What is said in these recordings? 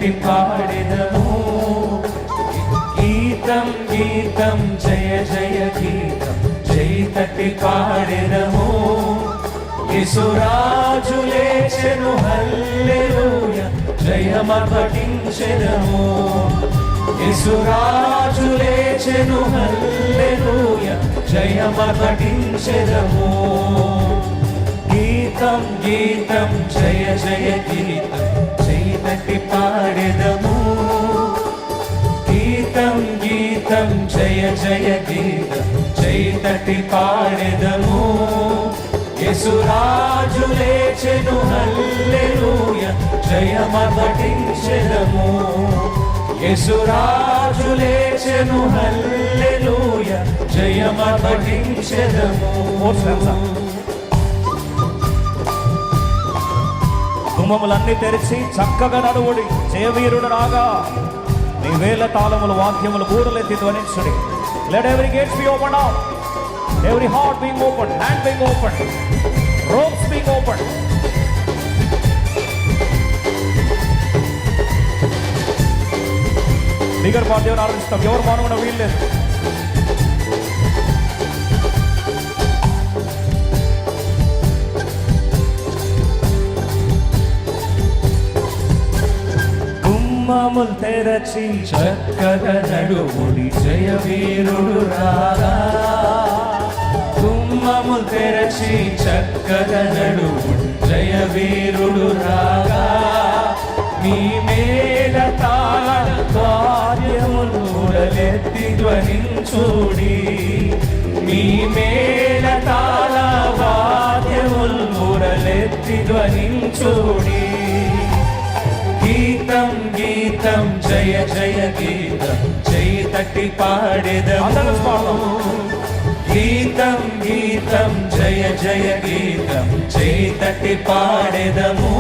తట్టి పాడెదము. గీతం గీతం జయ జయ గీతం చేయి తట్టి పాడెదము. యేసురాజు లేచెను హల్లెలూయా జయమర్పటించెదము. యేసురాజు లేచెను హల్లెలూయా జయమర్పటించెదము. గీతం గీతం జయ జయ గీతం చేయి తట్టి పాడెదము. గీతం గీతం జయ జయ గీతం చేయి తట్టి పాడెదము. యేసురాజు లేచెను హల్లెలూయా జయమర్పటించెదము. యేసురాజు లేచెను హల్లెలూయా జయమర్పటించెదము. గుమ్మములన్నీ తెరిచి చక్కగా నడువుడి, జయవీరుడు రాగా. నీ వేల తాళములు వాక్యములు బూరలెత్తి ధ్వనించుడి. Let every gates be opened up, every heart being opened, hand being opened, ropes being opened. Bigger పాట దేవుని ఆరాధిస్తాం. ఎవరు మానవున వీల్లేదు. గుమ్మములు తెరచి చక్కగా నడువుడి, జయవీరుడు రాగా. గుమ్మములు తెరచి చక్కగా నడువుడి, జయవీరుడు రాగా. మీ మేడ తాళ కార్యములు కూడలెత్తి ధ్వనించుడి. మీ మేడ తాళ వాద్యములు కూడలెత్తి ధ్వనించుడి. గీతం గీతం జయ జయ గీతం చేయి తట్టి పాడెదము. గీతం గీతం జయ జయ గీతం చేయి తట్టి పాడెదము.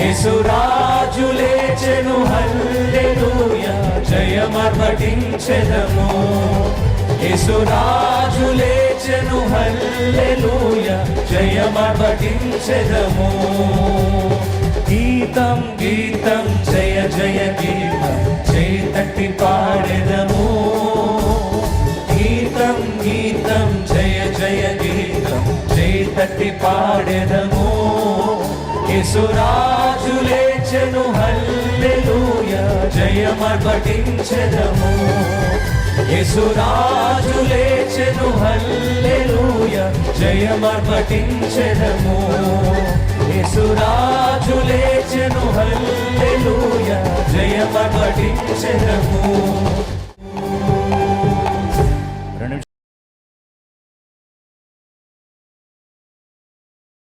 యేసురాజు లేచెను హల్లెలూయా జయమర్పటించెదము. యేసురాజు లేచెను హల్లెలూయా జయమర్పటించెదము. గీతం గీతం జయ జయ గీతం చేయి తట్టి పాడెదము. గీతం గీతం జయ జయ గీతం చేయి తట్టి పాడెదము. యేసురాజు లేచెను హల్లెలూయా జయమర్పటించెదము. యేసురాజు లేచెను హల్లెలూయా జయమర్పటించెదము. యేసురాజు లేచెను హల్లెలూయా జయమర్పటించెదము.